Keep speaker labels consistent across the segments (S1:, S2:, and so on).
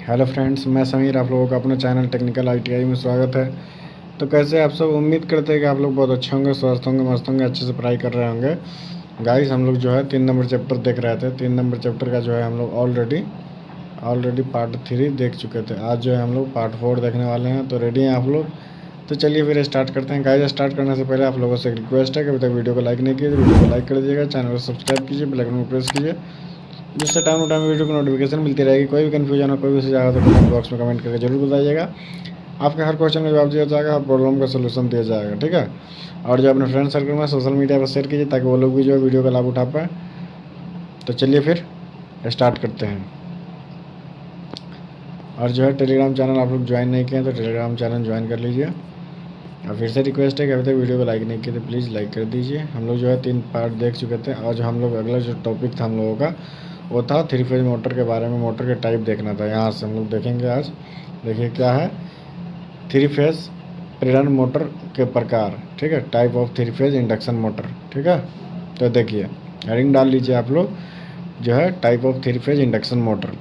S1: Hello friends, मैं समीर, आप लोगों का अपने चैनल टेक्निकल आईटीआई में स्वागत है। तो कैसे आप सब? उम्मीद करते हैं कि आप लोग बहुत अच्छे होंगे, स्वस्थ होंगे, मस्त होंगे, अच्छे से पढ़ाई कर रहे होंगे। गाइस, हम लोग जो है 3 नंबर चैप्टर देख रहे थे। 3 नंबर चैप्टर का जो है हम लोग ऑलरेडी पार्ट 3 देख चुके थे। आज जो है हम लोग पार्ट 4 देखने वाले हैं। तो रेडी हैं आप लोग? तो चलिए फिर स्टार्ट करते हैं। गाइस, स्टार्ट करने से पहले आप लोगों से एक रिक्वेस्ट है कि अभी तक वीडियो को लाइक नहीं किए तो वीडियो को लाइक कर दीजिएगा, चैनल को सब्सक्राइब कीजिए, बेल आइकन को प्रेस कीजिए, जिससे टाइम टू टाइम वीडियो की नोटिफिकेशन मिलती रहेगी। कोई भी कन्फ्यूजन हो, कोई भी सुझाव हो तो कमेंट बॉक्स में कमेंट करके जरूर बताइएगा। आपके हर क्वेश्चन का जवाब दिया जाएगा, हर प्रॉब्लम का सोल्यूशन दिया जाएगा, ठीक है। और जो अपने फ्रेंड सर्कल में सोशल मीडिया पर शेयर कीजिए ताकि वो लोग भी जो है वीडियो का लाभ उठा पाए। तो चलिए फिर स्टार्ट करते हैं। और जो है टेलीग्राम चैनल आप लोग ज्वाइन नहीं किए हैं तो टेलीग्राम चैनल ज्वाइन कर लीजिए। और फिर से रिक्वेस्ट है कि अभी तक वीडियो को लाइक नहीं किए तो प्लीज़ लाइक कर दीजिए। हम लोग जो है 3 पार्ट देख चुके थे और जो हम लोग अगला जो टॉपिक था हम लोगों का वो था 3 फेज मोटर के बारे में। मोटर के टाइप देखना था, यहाँ से हम लोग देखेंगे आज। देखिए क्या है 3 फेज प्रेरण मोटर के प्रकार, ठीक है। Type of 3 phase induction motor, ठीक है। तो देखिए हेडिंग डाल लीजिए आप लोग, जो है type of 3 phase induction motor.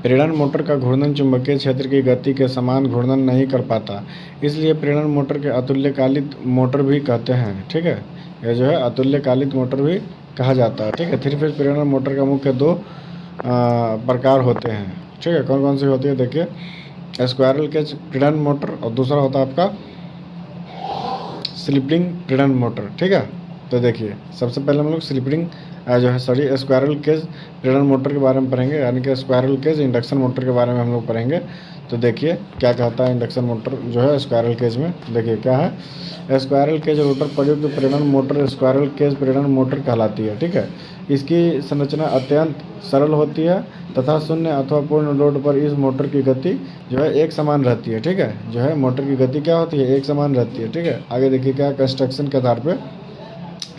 S1: प्रेरण मोटर का घूर्णन चुंबकीय क्षेत्र की गति के समान घूर्णन नहीं कर पाता, इसलिए प्रेरण मोटर के अतुल्यकालिक मोटर भी कहते हैं, ठीक है। यह जो है अतुल्यकालिक मोटर भी कहा जाता है, ठीक है। 3 फेज प्रेरण मोटर का मुख्य 2 प्रकार होते हैं, ठीक है। कौन कौन सी होती है देखिए, स्क्वायरल केज प्रेरण मोटर और दूसरा होता है आपका स्लिप रिंग प्रेरण मोटर, ठीक है। तो देखिए सबसे पहले हम लोग स्लिप रिंग जो है स्क्वायरल केज प्रेरण मोटर के बारे में पढ़ेंगे, यानी कि स्क्वायरल केज इंडक्शन मोटर के बारे में हम लोग पढ़ेंगे। तो देखिए क्या कहता है इंडक्शन मोटर जो है स्क्वायरल केज में। देखिए क्या है, स्क्वायरल केज रोटर प्रयुक्त प्रेरण मोटर स्क्वायरल केज प्रेरण मोटर कहलाती है, ठीक है। इसकी संरचना अत्यंत सरल होती है तथा शून्य अथवा पूर्ण लोड पर इस मोटर की गति जो है एक समान रहती है, ठीक है। जो है मोटर की गति क्या होती है, एक समान रहती है, ठीक है। आगे देखिए क्या कंस्ट्रक्शन के आधार पर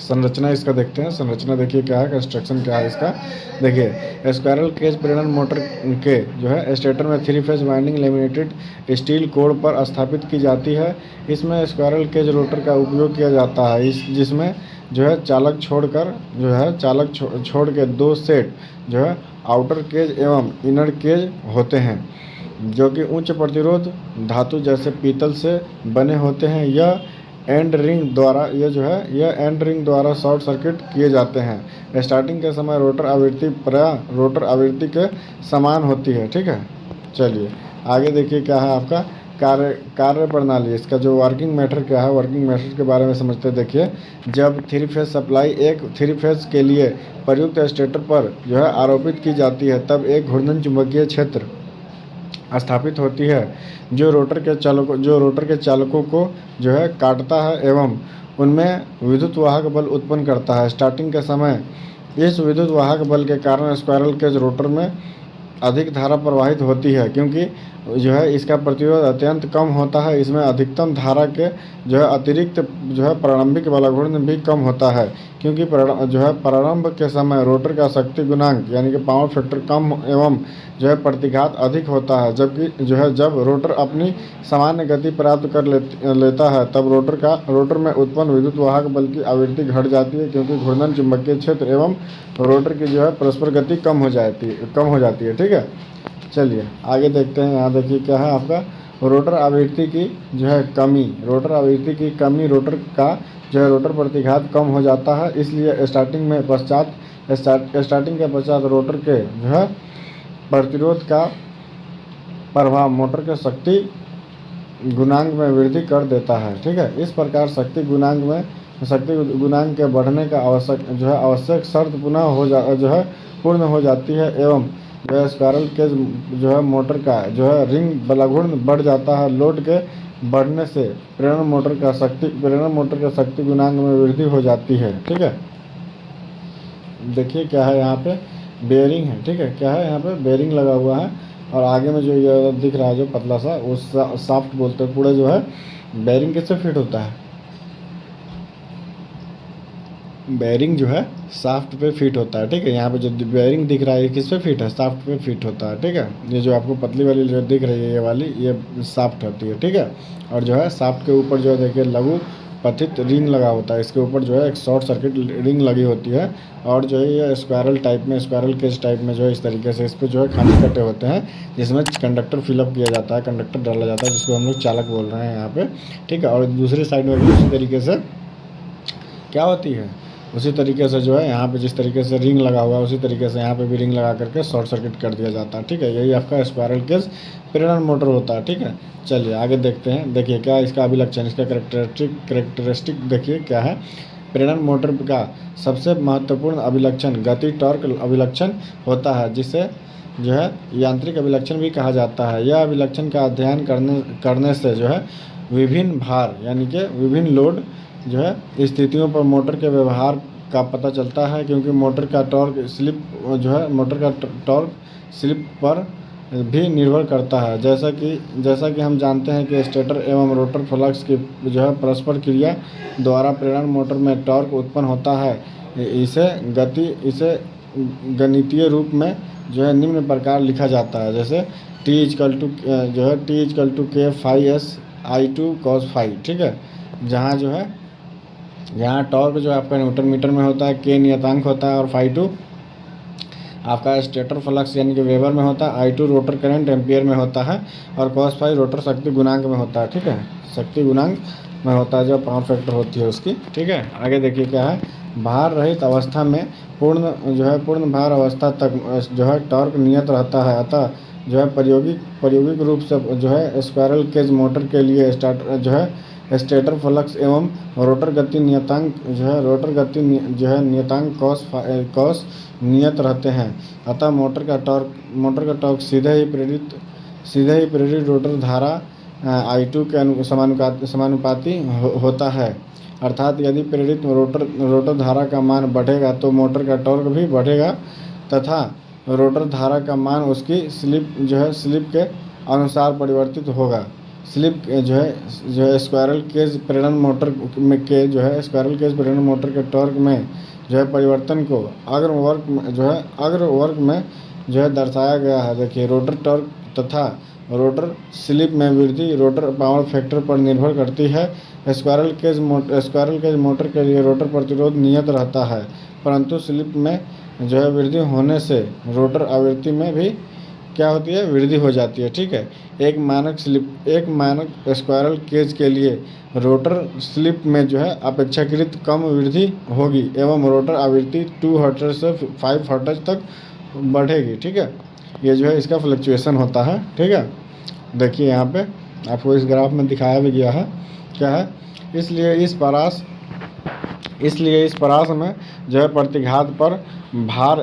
S1: संरचना इसका देखते हैं। संरचना देखिए क्या है, कंस्ट्रक्शन क्या है इसका। देखिए स्क्वायरल केज प्रेरण मोटर के जो है स्टेटर में 3 phase winding laminated steel core पर स्थापित की जाती है। इसमें स्क्वायरल केज रोटर का उपयोग किया जाता है, जिसमें जो है चालक छोड़ के 2 सेट जो है आउटर केज एवं इनर केज होते हैं, जो कि उच्च प्रतिरोध धातु जैसे पीतल से बने होते हैं। यह एंड रिंग द्वारा शॉर्ट सर्किट किए जाते हैं। स्टार्टिंग के समय रोटर आवृत्ति प्रायः रोटर आवृत्ति के समान होती है, ठीक है। चलिए आगे देखिए क्या है आपका कार्य प्रणाली। इसका जो वर्किंग मेथड क्या है, वर्किंग मेथड के बारे में समझते हैं। देखिए जब 3 फेज सप्लाई एक 3 फेज के लिए प्रयुक्त स्टेटर पर जो है आरोपित की जाती है, तब एक घूर्णन चुंबकीय क्षेत्र स्थापित होती है जो रोटर के चालकों को जो है काटता है एवं उनमें विद्युत वाहक बल उत्पन्न करता है। स्टार्टिंग के समय इस विद्युत वाहक बल के कारण स्क्वायरल केज रोटर में अधिक धारा प्रवाहित होती है, क्योंकि जो है इसका प्रतिरोध अत्यंत कम होता है। इसमें अधिकतम धारा के जो है अतिरिक्त जो है प्रारंभिक वाला घूर्णन भी कम होता है, क्योंकि प्रारंभ के समय रोटर का शक्ति गुणांक यानी कि पावर फैक्टर कम एवं जो है प्रतिघात अधिक होता है। जबकि जो है जब रोटर अपनी सामान्य गति प्राप्त कर लेता है तब रोटर में उत्पन्न विद्युत वाहक बल की आवृत्ति घट जाती है, क्योंकि घूर्णन चुंबकीय क्षेत्र एवं रोटर की जो है परस्पर गति कम हो जाती है, ठीक है। चलिए आगे देखते हैं। यहाँ देखिए क्या है आपका रोटर आवृत्ति की जो है कमी। रोटर का जो है रोटर प्रतिघात कम हो जाता है, इसलिए स्टार्टिंग के पश्चात रोटर के जो है प्रतिरोध का प्रभाव मोटर के शक्ति गुणांक में वृद्धि कर देता है, ठीक है। इस प्रकार शक्ति गुणांक के बढ़ने का आवश्यक शर्त पूर्ण हो जाती है एवं जो है स्क्वायरल केज जो है मोटर का जो है रिंग बलाघूर्ण बढ़ जाता है। लोड के बढ़ने से प्रेरण मोटर का शक्ति गुणांक में वृद्धि हो जाती है, ठीक है। देखिए क्या है यहाँ पे बेयरिंग है, ठीक है। क्या है यहाँ पे बेयरिंग लगा हुआ है और आगे में जो ये दिख रहा है जो पतला सा वो शाफ्ट बोलते हैं। पूरा जो है बेयरिंग किससे फिट होता है, बेयरिंग जो है शाफ्ट पे फिट होता है, ठीक है। यहाँ पे जो बेयरिंग दिख रहा है ये किस पे फिट है, शाफ्ट पे फिट होता है, ठीक है। ये जो आपको पतली वाली जो दिख रही है ये वाली ये शाफ्ट होती है, ठीक है। और जो है शाफ्ट के ऊपर जो है देखिए लघु पतित रिंग लगा होता है, इसके ऊपर जो है एक शॉर्ट सर्किट रिंग लगी होती है और जो है ये स्क्वायरल टाइप में, स्क्वायरल केज टाइप में जो है इस तरीके से इस पर जो है खाली कटे होते हैं, जिसमें कंडक्टर फिलअप किया जाता है, कंडक्टर डाला जाता है, जिसको हम लोग चालक बोल रहे हैं यहाँ पे, ठीक है। और दूसरी साइड में भी उसी तरीके से क्या होती है, उसी तरीके से जो है यहाँ पे जिस तरीके से रिंग लगा हुआ है उसी तरीके से यहाँ पे भी रिंग लगा करके शॉर्ट सर्किट कर दिया जाता है, ठीक है। यही आपका स्पायरल केज प्रेरण मोटर होता है, ठीक है। चलिए आगे देखते हैं। देखिए क्या इसका अभिलक्षण, इसका करेक्टरिस्टिक देखिए क्या है। प्रेरण मोटर का सबसे महत्वपूर्ण अभिलक्षण गति टॉर्क अभिलक्षण होता है, जिसे जो है यांत्रिक अभिलक्षण भी कहा जाता है। यह अभिलक्षण का अध्ययन करने से जो है विभिन्न भार यानी कि विभिन्न लोड जो है स्थितियों पर मोटर के व्यवहार का पता चलता है, क्योंकि मोटर का टॉर्क स्लिप पर भी निर्भर करता है। जैसा कि हम जानते हैं कि स्टेटर एवं रोटर फ्लक्स की जो है परस्पर क्रिया द्वारा प्रेरण मोटर में टॉर्क उत्पन्न होता है। इसे गणितीय रूप में जो है निम्न प्रकार लिखा जाता है, जैसे T is equal to K phi S I2 cos phi, ठीक है। जहाँ जो है यहाँ टॉर्क जो आपका न्यूटन मीटर में होता है, K नियतांक होता है और फाई 2 आपका स्टेटर फ्लक्स यानी कि वेबर में होता है, I2 रोटर करंट एम्पियर में होता है और cos फाई रोटर शक्ति गुणांक में होता है, ठीक है। शक्ति गुणांक में होता है जो पावर फैक्टर होती है उसकी, ठीक है। आगे देखिए क्या है। भार रहित अवस्था में पूर्ण भार अवस्था तक जो है टॉर्क नियत रहता है। अतः जो है प्रायोगिक रूप से जो है स्क्वायरल केज मोटर के लिए स्टेटर फ्लक्स एवं रोटर गति नियतांक कॉस नियत रहते हैं। अतः मोटर का टॉर्क सीधे ही प्रेरित रोटर धारा I2 के समानुपाती होता है। अर्थात यदि प्रेरित रोटर धारा का मान बढ़ेगा तो मोटर का टॉर्क भी बढ़ेगा तथा रोटर धारा का मान उसकी स्लिप के अनुसार परिवर्तित होगा। स्लिप जो है स्क्वायरल केज प्रेरण मोटर के टॉर्क में जो है परिवर्तन को अग्र वर्ग में जो है दर्शाया गया है। देखिए रोटर टॉर्क तथा रोटर स्लिप में वृद्धि रोटर पावर फैक्टर पर निर्भर करती है। स्क्वायरल केज मोटर के लिए रोटर प्रतिरोध नियत रहता है, परंतु स्लिप में जो है वृद्धि होने से रोटर आवृत्ति में भी क्या होती है, वृद्धि हो जाती है, ठीक है। एक मानक स्क्वायरल केज के लिए रोटर स्लिप में जो है अपेक्षाकृत कम वृद्धि होगी एवं रोटर आवृत्ति 2 हर्ट्ज से 5 हर्ट्ज तक बढ़ेगी, ठीक है। ये जो है इसका फ्लक्चुएशन होता है, ठीक है। देखिए यहाँ पे आपको इस ग्राफ में दिखाया भी गया है क्या है। इसलिए इस परास में जो है प्रतिघात पर भार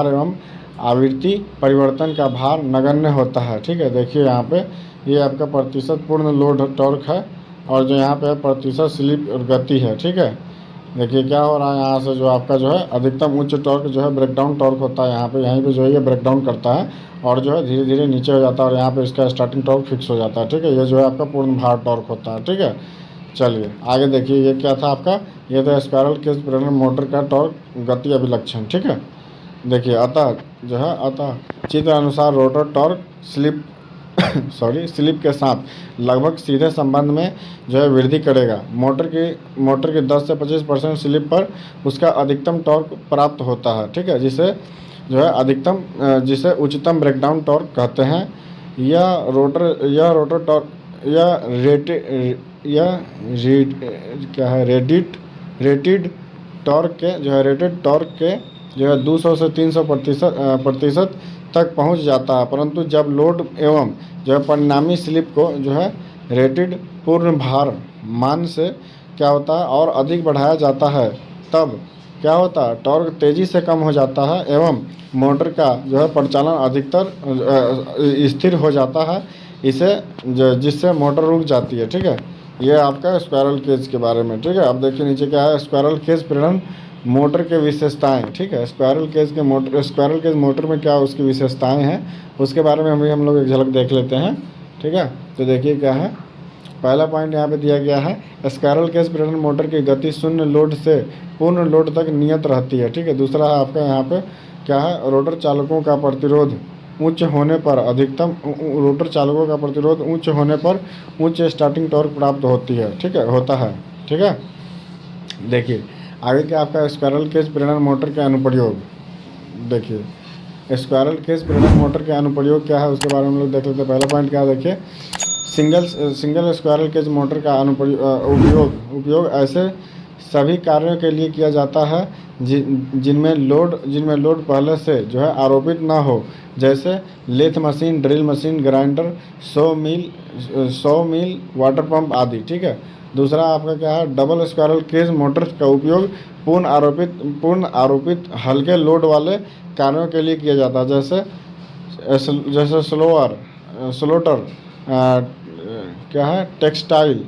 S1: एवं आवृत्ति परिवर्तन का भार नगण्य होता है, ठीक है। देखिए यहाँ पे ये आपका प्रतिशत पूर्ण लोड टॉर्क है और जो यहाँ पे प्रतिशत स्लिप और गति है, ठीक है। देखिए क्या हो रहा है, यहाँ से जो आपका जो है अधिकतम उच्च टॉर्क जो है ब्रेकडाउन टॉर्क होता है, यहीं पे जो है ये ब्रेकडाउन करता है और जो है धीरे धीरे नीचे हो जाता है और यहाँ पे इसका स्टार्टिंग टॉर्क फिक्स हो जाता है, ठीक है। ये जो है आपका पूर्ण भार टॉर्क होता है, ठीक है। चलिए आगे देखिए ये क्या था आपका, ये था स्पायरल केज प्रेरण मोटर का टॉर्क गति अभिलक्षण, ठीक है। देखिए अतः चित्र अनुसार रोटर टॉर्क स्लिप के साथ लगभग सीधे संबंध में जो है वृद्धि करेगा। मोटर की 10 से 25% स्लिप पर उसका अधिकतम टॉर्क प्राप्त होता है, ठीक है, जिसे उच्चतम ब्रेकडाउन टॉर्क कहते हैं। रेटेड टॉर्क के जो है 200 से 300 प्रतिशत तक पहुंच जाता है, परंतु जब लोड एवं जो है परिणामी स्लिप को जो है रेटेड पूर्ण भार मान से क्या होता है और अधिक बढ़ाया जाता है, तब क्या होता है, टॉर्क तेज़ी से कम हो जाता है एवं मोटर का जो है परिचालन अधिकतर स्थिर हो जाता है, जिससे मोटर रुक जाती है, ठीक है। ये आपका स्क्वायरल केज के बारे में, ठीक है। अब देखिए नीचे क्या है, स्क्वायरल केज प्रेरण मोटर के विशेषताएं, ठीक है। स्क्वायरल केज मोटर में क्या उसकी विशेषताएं हैं उसके बारे में हम लोग एक झलक देख लेते हैं, ठीक है। तो देखिए क्या है, पहला पॉइंट यहाँ पे दिया गया है, स्क्वायरल केज प्रेरण मोटर की गति शून्य लोड से पूर्ण लोड तक नियत रहती है, ठीक है। दूसरा है आपका यहाँ पे क्या है, रोटर चालकों का प्रतिरोध उच्च होने पर अधिकतम रोटर चालकों का प्रतिरोध उच्च होने पर उच्च स्टार्टिंग टॉर्क प्राप्त होती है, ठीक है, होता है, ठीक है। देखिए आगे क्या आपका स्क्वायरल केज प्रेरण मोटर के अनुप्रयोग। देखिए स्क्वायरल केज प्रेरण मोटर के अनुप्रयोग क्या है उसके बारे में हम लोग देख लेते हैं। पहला पॉइंट क्या है, देखिए सिंगल स्क्वायरल केज मोटर का उपयोग ऐसे सभी कार्यों के लिए किया जाता है जिनमें लोड पहले से जो है आरोपित ना हो, जैसे lathe machine, drill machine, grinder, saw mill water pump आदि, ठीक है। दूसरा आपका क्या है, डबल स्क्वायरल केज मोटर का उपयोग पूर्ण आरोपित हल्के लोड वाले कार्यों के लिए किया जाता है, जैसे स्लोटर, क्या है, textile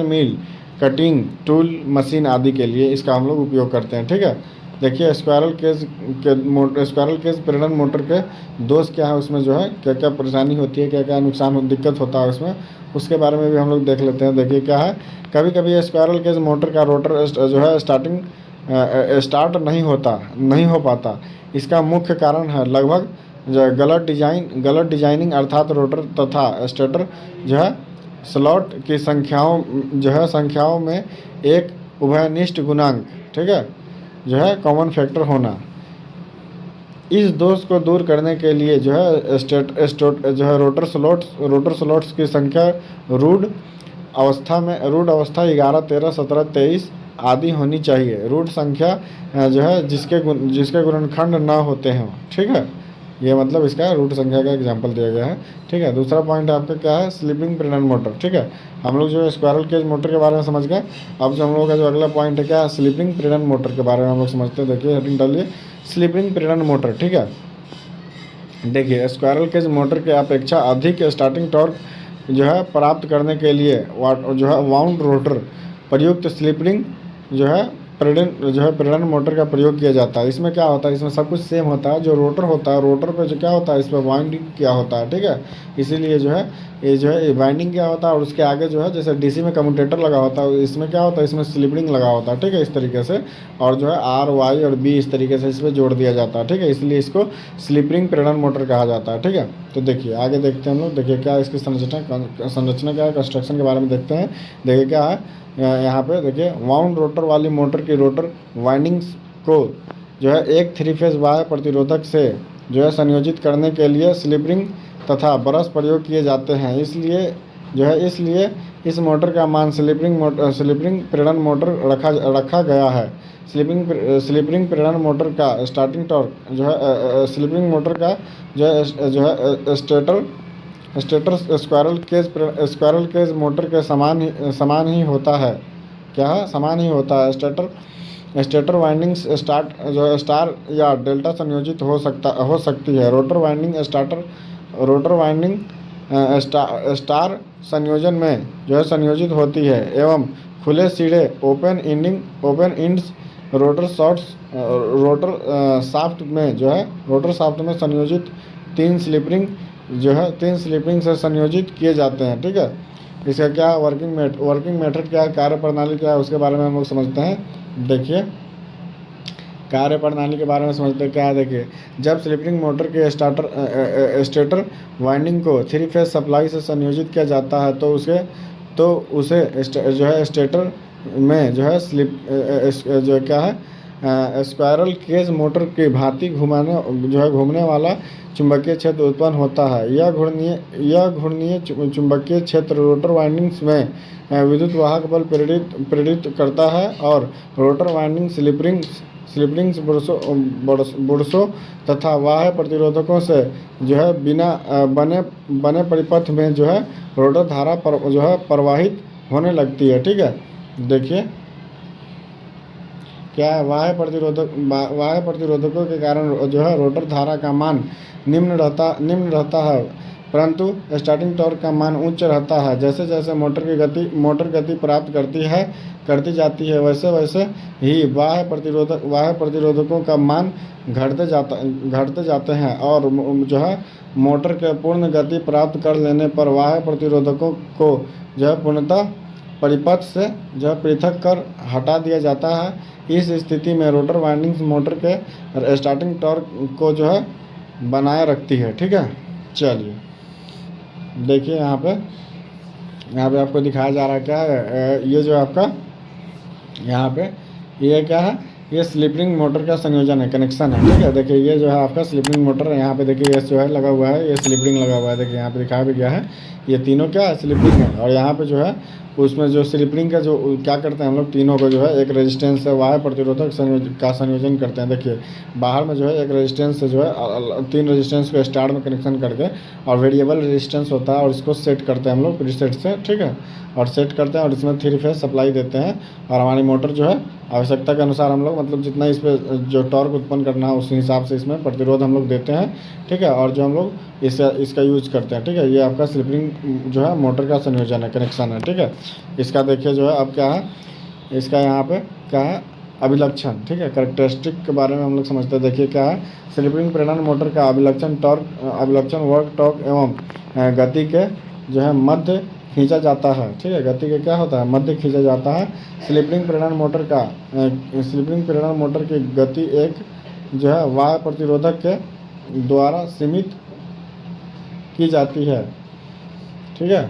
S1: mill, cutting tool machine आदि के लिए इसका हम लोग उपयोग करते हैं, ठीक है। देखिए स्क्वायरल केज प्रेरण मोटर के दोष क्या है, उसमें जो है क्या क्या परेशानी होती है, क्या क्या दिक्कत होता है उसमें, उसके बारे में भी हम लोग देख लेते हैं। देखिए क्या है, कभी कभी स्क्वायरल केज मोटर का रोटर जो है स्टार्ट नहीं हो पाता। इसका मुख्य कारण है लगभग गलत डिजाइनिंग, अर्थात रोटर तथा स्टेटर जो है स्लॉट की संख्याओं में एक उभयनिष्ठ गुणांक, ठीक है, जो है कॉमन फैक्टर होना। इस दोष को दूर करने के लिए जो है जो है रोटर स्लॉट्स की संख्या रूढ़ अवस्था 11, 13, 17, 23 आदि होनी चाहिए। रूढ़ संख्या जो है जिसके गुणनखंड ना होते हैं, ठीक है। ये मतलब इसका रूट संख्या का एग्जांपल दिया गया है, ठीक है। दूसरा पॉइंट आपका क्या है, स्लिपिंग प्रेरण मोटर, ठीक है। हम लोग जो है स्क्वायरल केज मोटर के बारे में समझ गए। अब जो हम लोग का जो अगला पॉइंट है क्या है, स्लिपिंग प्रेरण मोटर के बारे में हम लोग समझते हैं। देखिए हेडिंग डालिए, स्लिपिंग प्रेरण मोटर, ठीक है। देखिए स्क्वायरल केज मोटर के अपेक्षा अधिक स्टार्टिंग टॉर्क जो है प्राप्त करने के लिए जो है वाउंड रोटर प्रयुक्त स्लिपिंग जो है प्रेरण मोटर का प्रयोग किया जाता है। इसमें क्या होता है, इसमें सब कुछ सेम होता है। जो रोटर होता है, रोटर पे जो क्या होता है, इस पर वाइंडिंग क्या होता है, ठीक है। इसीलिए जो है ये वाइंडिंग क्या होता है, और उसके आगे जो है जैसे डीसी में कम्यूटेटर लगा होता है, इसमें क्या होता है, इसमें स्लिपिंग लगा होता है, ठीक है, इस तरीके से। और जो है आर, वाई और बी इस तरीके से इसमें जोड़ दिया जाता है, ठीक है। इसलिए इसको स्लिपिंग प्रेरण मोटर कहा जाता है, ठीक है। तो देखिए आगे देखते हैं हम लोग। देखिए क्या इसकी संरचना क्या है, कंस्ट्रक्शन के बारे में देखते हैं। देखिए क्या है यहाँ पे, देखिए वाउंड रोटर वाली मोटर की रोटर वाइंडिंग्स को जो है एक 3 फेज बाह्य प्रतिरोधक से जो है संयोजित करने के लिए स्लिपिंग तथा ब्रश प्रयोग किए जाते हैं। इसलिए इस मोटर का मान स्लिपिंग प्रेरण मोटर रखा गया है। स्लिपिंग प्रेरण मोटर का स्टार्टिंग टॉर्क जो है स्लिपिंग मोटर का जो है स्टेटर स्क्वायरल केज मोटर के समान ही होता है। क्या है, समान ही होता है। स्टेटर वाइंडिंग्स स्टार या डेल्टा संयोजित हो सकती है। रोटर वाइंडिंग स्टार संयोजन में जो है संयोजित होती है एवं खुले सिरे ओपन इंड्स रोटर शाफ्ट में संयोजित तीन स्लिपिंग से संयोजित किए जाते हैं, ठीक है। इसका क्या वर्किंग मेथड क्या है, कार्य प्रणाली क्या है, उसके बारे में हम लोग समझते हैं। देखिए कार्य प्रणाली के बारे में समझते हैं। क्या है, देखिए जब स्लिपिंग मोटर के स्टेटर वाइंडिंग को 3 फेज सप्लाई से संयोजित किया जाता है तो उसे जो है स्टेटर में जो है स्क्वायरल केज मोटर की भांति घूमने वाला चुंबकीय क्षेत्र उत्पन्न होता है। यह घूर्णीय चुंबकीय क्षेत्र रोटर वाइंडिंग्स में विद्युत वाहक बल प्रेरित करता है और रोटर वाइंडिंग स्लिपिंग्स बुरसों तथा बाह्य प्रतिरोधकों से जो है बिना बने परिपथ में जो है रोटर धारा जो है प्रवाहित होने लगती है, ठीक है। देखिए क्या है, बाह्य प्रतिरोधकों के कारण जो है रोटर धारा का मान निम्न रहता है, परंतु स्टार्टिंग टॉर्क का मान उच्च रहता है। जैसे जैसे मोटर गति प्राप्त करती जाती है, वैसे वैसे ही बाह्य प्रतिरोधकों का मान घटते जाते हैं और जो है मोटर के पूर्ण गति प्राप्त कर लेने पर बाह्य प्रतिरोधकों को जो है पूर्णतः परिपथ से जो है पृथक कर हटा दिया जाता है। इस स्थिति में रोटर वाइंडिंग्स मोटर के स्टार्टिंग टॉर्क को जो है बनाए रखती है। ठीक है, चलिए देखिए यहाँ पे आपको दिखाया जा रहा है क्या है, ये जो आपका यहाँ पे ये क्या है, ये स्लिप रिंग मोटर का संयोजन है, कनेक्शन है। ठीक है, देखिए ये जो है आपका स्लिप रिंग मोटर है, यहाँ पे देखिए ये जो है लगा हुआ है, ये स्लिप रिंग लगा हुआ है। देखिए यहाँ पे दिखाया भी गया है, ये तीनों क्या है, स्लिप रिंग है। और यहाँ पे जो है उसमें जो स्लिप रिंग का जो क्या करते हैं हम लोग, तीनों को जो है एक रेजिस्टेंस से वायर प्रतिरोधक का संयोजन करते हैं। देखिए बाहर में जो है एक रेजिस्टेंस से जो है 3 रेजिस्टेंस को स्टार में कनेक्शन करके, और वेरिएबल रेजिस्टेंस होता है और इसको सेट करते हैं हम लोग प्रीसेट से। ठीक है, और सेट करते हैं और इसमें 3 फेज सप्लाई देते हैं। और हमारी मोटर जो है आवश्यकता के अनुसार हम लोग मतलब जितना इस पर जो टॉर्क उत्पन्न करना है उस हिसाब से इसमें प्रतिरोध हम लोग देते हैं। ठीक है, और जो हम लोग इसका यूज करते हैं। ठीक है, ये आपका स्लिप रिंग जो है मोटर का संयोजन है, कनेक्शन है। ठीक है, इसका देखिए जो है अब क्या है, इसका यहाँ पे क्या है, अभिलक्षण। ठीक है, कैरेक्टरिस्टिक के बारे में हम लोग समझते हैं। देखिए क्या है, स्लिप रिंग प्रेरण मोटर का अभिलक्षण वर्क टॉर्क एवं गति के जो है मध्य खींचा जाता है। ठीक है, गति के क्या होता है, मध्य खींचा जाता है। स्लिप रिंग प्रेरण मोटर की गति एक जो है वायु प्रतिरोधक के द्वारा सीमित की जाती है। ठीक है,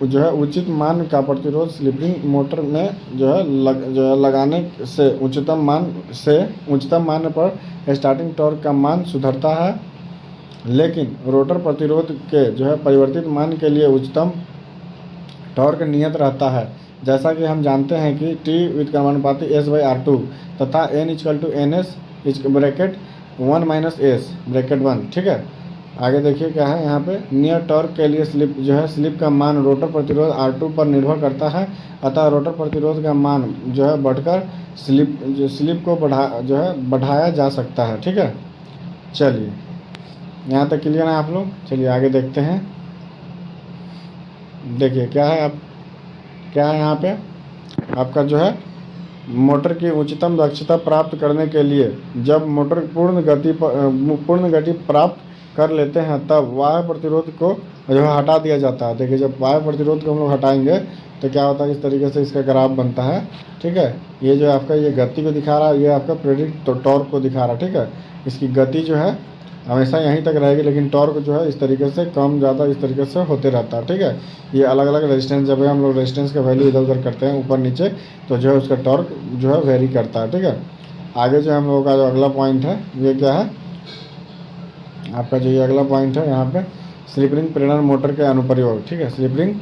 S1: जो है उचित मान का प्रतिरोध स्लिप रिंग मोटर में जो है लगाने से उच्चतम मान पर स्टार्टिंग टॉर्क का मान सुधरता है, लेकिन रोटर प्रतिरोध के जो है परिवर्तित मान के लिए उच्चतम टॉर्क नियत रहता है। जैसा कि हम जानते हैं कि T व्युत्क्रमानुपाती S/R2 तथा N=NS ब्रैकेट 1 - S ब्रैकेट 1। ठीक है, आगे देखिए क्या है, यहाँ पे नियर टॉर्क के लिए स्लिप का मान रोटर प्रतिरोध R2 पर निर्भर करता है। अतः रोटर प्रतिरोध का मान जो है बढ़कर स्लिप को बढ़ाया जा सकता है। ठीक है, चलिए यहाँ तक क्लियर है आप लोग। चलिए आगे देखते हैं। देखिए क्या है यहाँ पे आपका जो है मोटर की उच्चतम दक्षता प्राप्त करने के लिए जब मोटर पूर्ण गति प्राप्त कर लेते हैं तब वायु प्रतिरोध को जो है हटा दिया जाता है। देखिए जब वायु प्रतिरोध को हम लोग हटाएंगे तो क्या होता है, इस तरीके से इसका ग्राफ बनता है। ठीक है, ये जो आपका ये गति को दिखा रहा है, ये आपका प्रेडिक्ट टॉर्क को दिखा रहा है। ठीक है, इसकी गति जो है हमेशा यहीं तक रहेगी, लेकिन टॉर्क जो है इस तरीके से कम ज़्यादा इस तरीके से होते रहता है। ठीक है, ये अलग अलग रेजिस्टेंस जब हम लोग रेजिस्टेंस का वैल्यू इधर उधर करते हैं ऊपर नीचे, तो जो है उसका टॉर्क जो है वेरी करता है। ठीक है, आगे जो हम लोगों का जो अगला पॉइंट है ये क्या है, आपका जो ये अगला पॉइंट है यहाँ पे स्लिप रिंग प्रेरण मोटर के अनुप्रयोग। ठीक है, स्लिप रिंग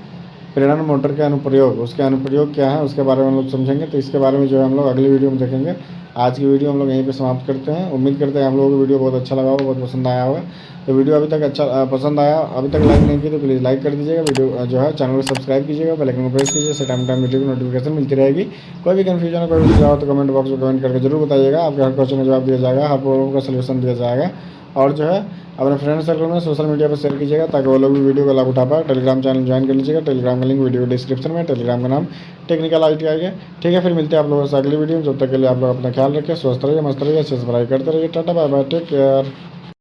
S1: प्रेरण मोटर के अनुप्रयोग, उसके अनुप्रयोग क्या है उसके बारे में हम लोग समझेंगे। तो इसके बारे में जो है हम लोग अगली वीडियो में देखेंगे। आज की वीडियो हम लोग यहीं पे समाप्त करते हैं। उम्मीद करते हैं हम लोगों को वीडियो बहुत अच्छा लगा होगा, बहुत पसंद आया होगा। तो वीडियो अभी तक पसंद आया, अभी तक लाइक नहीं की तो प्लीज़ लाइक कर दीजिएगा। वीडियो जो है चैनल को सब्सक्राइब कीजिएगा, बेल आइकन को प्रेस कीजिए, से टाइम वीडियो की नोटिफिकेशन मिलती रहेगी। कोई भी कन्फ्यूजन कोई भी सुझाव तो कमेंट बॉक्स में कमेंट करके जरूर बताइएगा। आपके हर क्वेश्चन का जवाब दिया जाएगा, हर प्रॉब्लम का सलूशन दिया जाएगा। और जो है अपने फ्रेंड सर्कल में सोशल मीडिया पर शेयर कीजिएगा ताकि वो लोग भी वीडियो का लाभ उठा पाए। टेलीग्राम चैनल ज्वाइन कर लीजिएगा, टेलीग्राम का लिंक वीडियो डिस्क्रिप्शन में। टेलीग्राम का नाम टेक्निकल ITI है। ठीक है, फिर मिलते हैं आप लोगों से अगली वीडियो में। जब तक के लिए आप लोग अपना ख्याल रखिए, स्वस्थ रहिए, मस्त रहिए, अच्छे से पढ़ाई करते रहिए। Tata bye bye, take care.